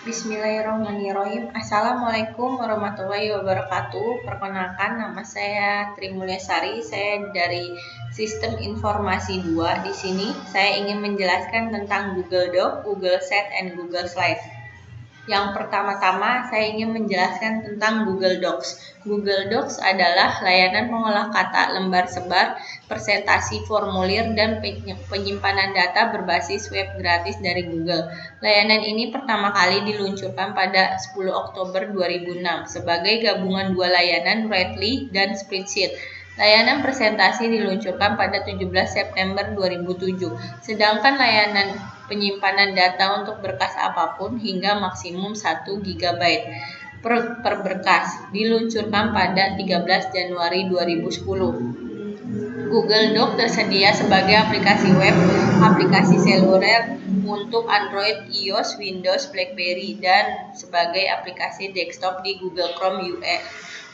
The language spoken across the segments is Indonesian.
Bismillahirrahmanirrahim. Assalamualaikum warahmatullahi wabarakatuh. Perkenalkan, nama saya Tri Mulyasari. Saya dari Sistem Informasi 2. Di sini saya ingin menjelaskan tentang Google Doc, Google Sheet, and Google Slide. Yang pertama-tama saya ingin menjelaskan tentang Google Docs. Google Docs adalah layanan pengolah kata, lembar sebar, presentasi, formulir, dan penyimpanan data berbasis web gratis dari Google. Layanan ini pertama kali diluncurkan pada 10 Oktober 2006 sebagai gabungan dua layanan Writely dan Spreadsheet. Layanan presentasi diluncurkan pada 17 September 2007, sedangkan layanan penyimpanan data untuk berkas apapun hingga maksimum 1 GB per berkas diluncurkan pada 13 Januari 2010. Google Doc tersedia sebagai aplikasi web, aplikasi seluler untuk Android, iOS, Windows, BlackBerry, dan sebagai aplikasi desktop di Google Chrome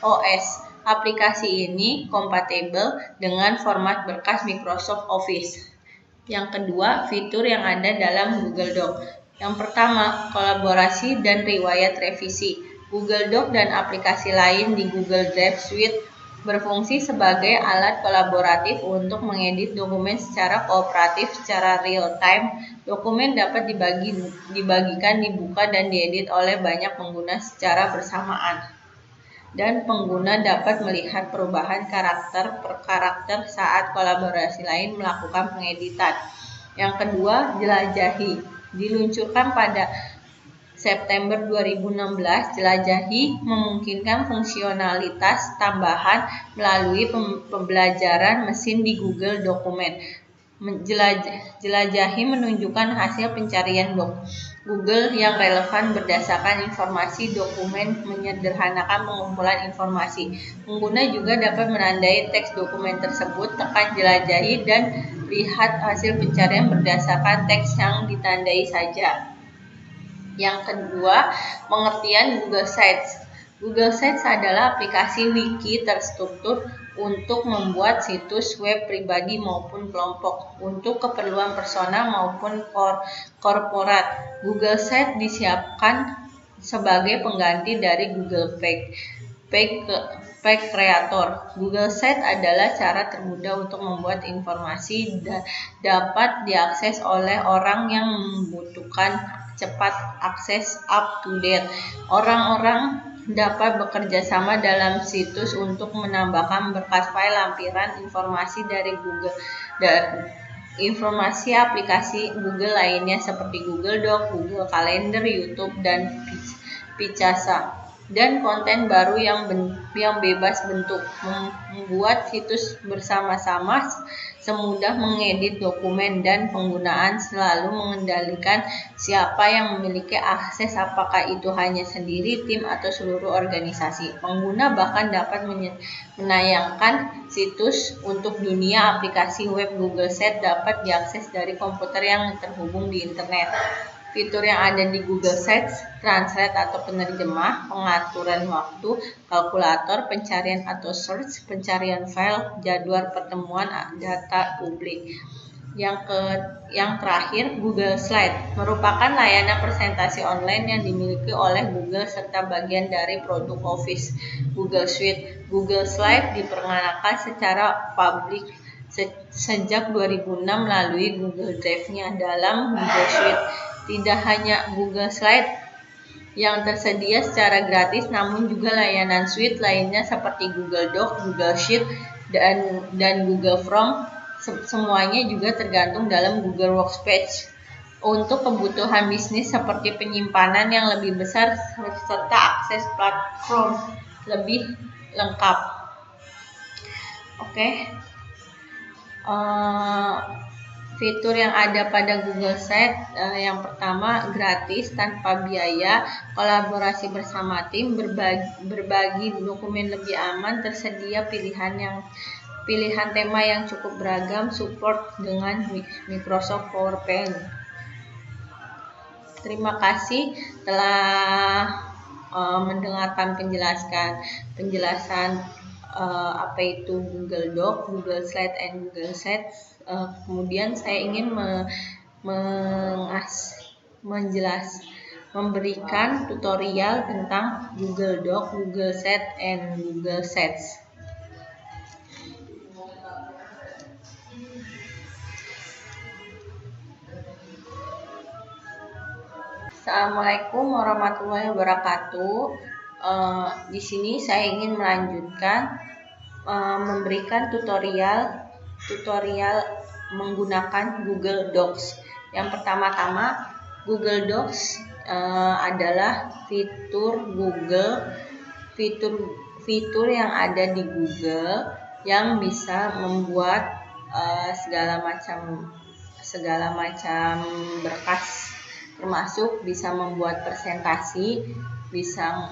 OS. Aplikasi ini kompatibel dengan format berkas Microsoft Office. Yang kedua, fitur yang ada dalam Google Doc. Yang pertama, kolaborasi dan riwayat revisi. Google Doc dan aplikasi lain di Google Drive Suite berfungsi sebagai alat kolaboratif untuk mengedit dokumen secara kooperatif secara real time. Dokumen dapat dibagikan, dibuka, dan diedit oleh banyak pengguna secara bersamaan. Dan pengguna dapat melihat perubahan karakter per karakter saat kolaborasi lain melakukan pengeditan. Yang kedua, jelajahi. Diluncurkan pada September 2016, jelajahi memungkinkan fungsionalitas tambahan melalui pembelajaran mesin di Google Dokumen. Jelajahi menunjukkan hasil pencarian Google yang relevan berdasarkan informasi dokumen, menyederhanakan pengumpulan informasi. Pengguna juga dapat menandai teks dokumen tersebut, tekan jelajahi, dan lihat hasil pencarian berdasarkan teks yang ditandai saja. Yang kedua, pengertian Google Sites. Google Sites adalah aplikasi wiki terstruktur untuk membuat situs web pribadi maupun kelompok untuk keperluan personal maupun korporat. Google Sites disiapkan sebagai pengganti dari Google Page Creator. Google Sites adalah cara termudah untuk membuat informasi dapat diakses oleh orang yang membutuhkan cepat akses up to date. Orang-orang dapat bekerja sama dalam situs untuk menambahkan berkas file lampiran informasi dari Google dan informasi aplikasi Google lainnya seperti Google Doc, Google Calendar, YouTube, dan Picasa, dan konten baru yang bebas bentuk. Membuat situs bersama-sama semudah mengedit dokumen, dan penggunaan selalu mengendalikan siapa yang memiliki akses, apakah itu hanya sendiri, tim, atau seluruh organisasi. Pengguna bahkan dapat menayangkan situs untuk dunia. Aplikasi web Google Sheets dapat diakses dari komputer yang terhubung di internet. Fitur yang ada di Google Sheets: translate atau penerjemah, pengaturan waktu, kalkulator, pencarian atau search, pencarian file, jadwal pertemuan, data publik. Yang terakhir, Google Slide merupakan layanan presentasi online yang dimiliki oleh Google serta bagian dari produk Office Google Suite. Google Slide diperkenalkan secara publik sejak 2006 melalui Google Drive-nya dalam Google Suite. Tidak hanya Google Slide yang tersedia secara gratis, namun juga layanan suite lainnya seperti Google Doc, Google Sheet, dan Google Form. Semuanya juga tergantung dalam Google Workspace untuk kebutuhan bisnis seperti penyimpanan yang lebih besar serta akses platform lebih lengkap. Fitur yang ada pada Google Sheets, yang pertama, gratis tanpa biaya, kolaborasi bersama tim, berbagi dokumen lebih aman, tersedia pilihan tema yang cukup beragam, support dengan Microsoft PowerPoint. Terima kasih telah mendengarkan penjelasan apa itu Google Doc, Google Slide, and Google Sheets. Kemudian saya ingin memberikan tutorial tentang Google Doc, Google Sheets, and Google Sheets. Assalamualaikum warahmatullahi wabarakatuh. Di sini saya ingin melanjutkan memberikan tutorial menggunakan Google Docs. Yang pertama-tama, Google Docs adalah fitur yang ada di Google yang bisa membuat segala macam berkas, termasuk bisa membuat presentasi, bisa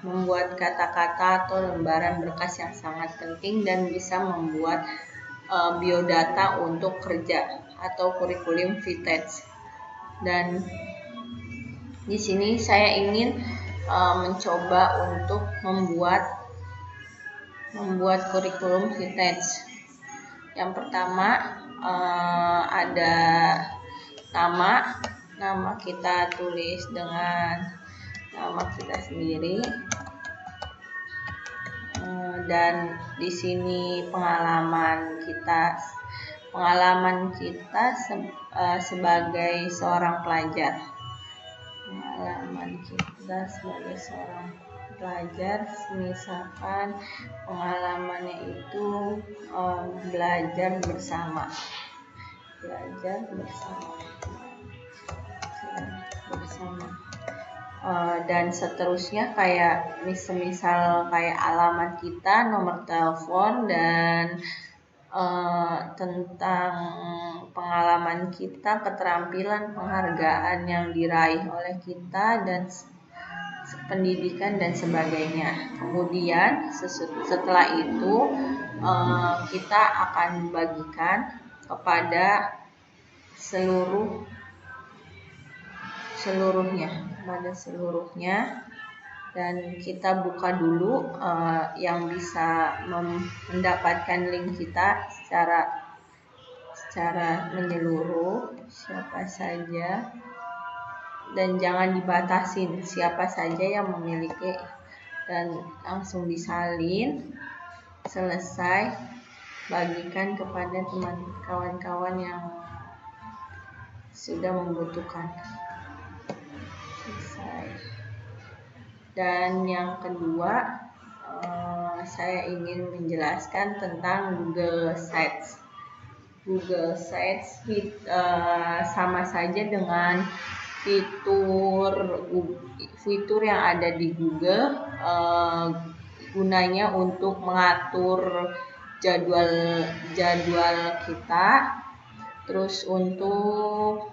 membuat kata-kata atau lembaran berkas yang sangat penting, dan bisa membuat biodata untuk kerja atau kurikulum vintage. Dan di sini saya ingin mencoba untuk membuat kurikulum vintage. Yang pertama ada nama kita tulis dengan nama kita sendiri, dan di sini pengalaman kita sebagai seorang pelajar. Pengalaman kita sebagai seorang pelajar, misalkan pengalamannya itu belajar bersama. Dan seterusnya kayak misal kayak alamat kita, nomor telepon, dan tentang pengalaman kita, keterampilan, penghargaan yang diraih oleh kita, dan pendidikan dan sebagainya. Kemudian setelah itu kita akan bagikan kepada seluruhnya, dan kita buka dulu yang bisa mendapatkan link kita secara menyeluruh, siapa saja, dan jangan dibatasin siapa saja yang memiliki, dan langsung disalin. Selesai, bagikan kepada kawan-kawan yang sudah membutuhkan. Selesai. Dan yang kedua, saya ingin menjelaskan tentang Google Sheets. Google Sheets sama saja dengan fitur yang ada di Google, gunanya untuk mengatur jadwal kita, terus untuk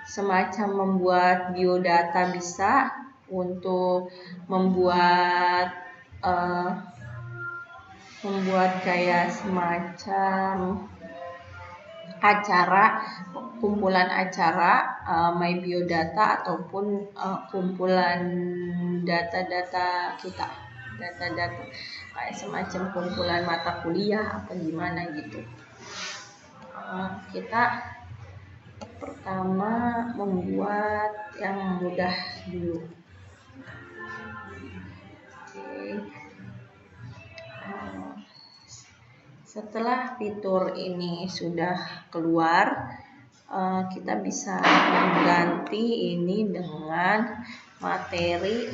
semacam membuat biodata, bisa untuk membuat kayak semacam kumpulan acara, My Biodata, ataupun kumpulan data-data kita, kayak semacam kumpulan mata kuliah apa gimana gitu. Kita pertama membuat yang mudah dulu. Setelah fitur ini sudah keluar, kita bisa mengganti ini dengan materi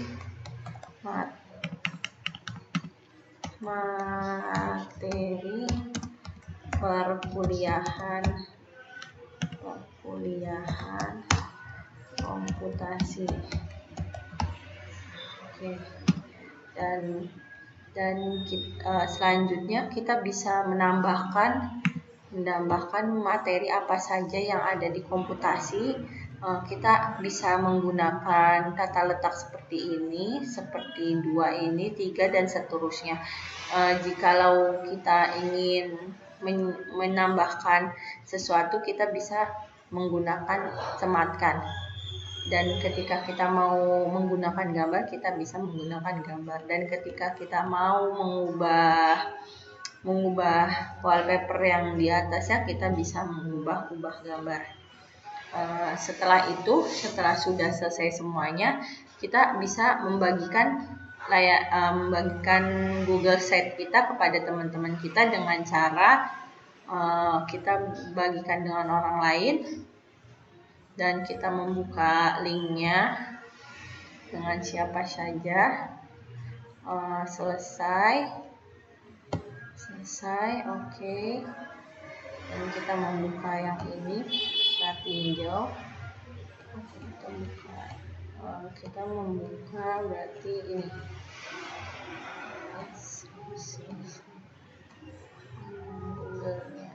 perkuliahan komputasi. Oke. Dan selanjutnya kita bisa menambahkan materi apa saja yang ada di komputasi. Kita bisa menggunakan tata letak seperti ini, seperti 2 ini, 3, dan seterusnya. Jikalau kita ingin menambahkan sesuatu, kita bisa menggunakan sematkan. Dan ketika kita mau menggunakan gambar, kita bisa menggunakan gambar. Dan ketika kita mau mengubah wallpaper yang di atasnya, kita bisa mengubah gambar. Setelah sudah selesai semuanya, kita bisa membagikan Google Sheet kita kepada teman-teman kita dengan cara kita bagikan dengan orang lain, dan kita membuka linknya dengan siapa saja. Selesai, oke. Dan kita membuka yang ini, kita tinjau. Kita membuka berarti ini. Google-nya.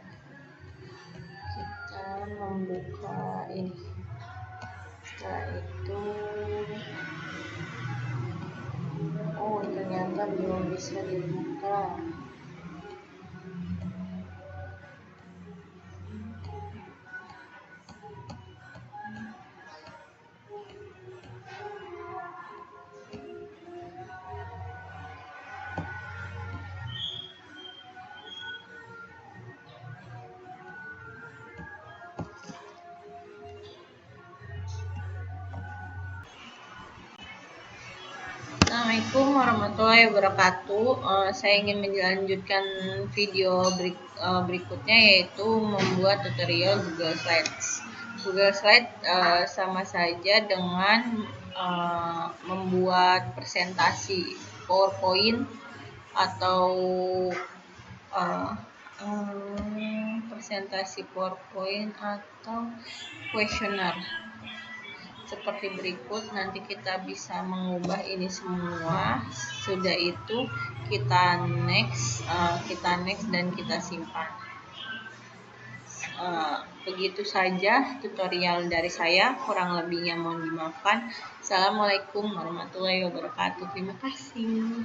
Kita membuka ini. Setelah itu, ternyata belum bisa dibuka. Assalamualaikum warahmatullahi wabarakatuh. Saya ingin melanjutkan video berikutnya, yaitu membuat tutorial Google Slides. Google Slides sama saja dengan membuat presentasi PowerPoint atau kuesioner. Seperti berikut, nanti kita bisa mengubah ini semua. Sudah itu kita next dan kita simpan. Begitu saja tutorial dari saya, kurang lebihnya mohon dimaafkan. Assalamualaikum warahmatullahi wabarakatuh. Terima kasih.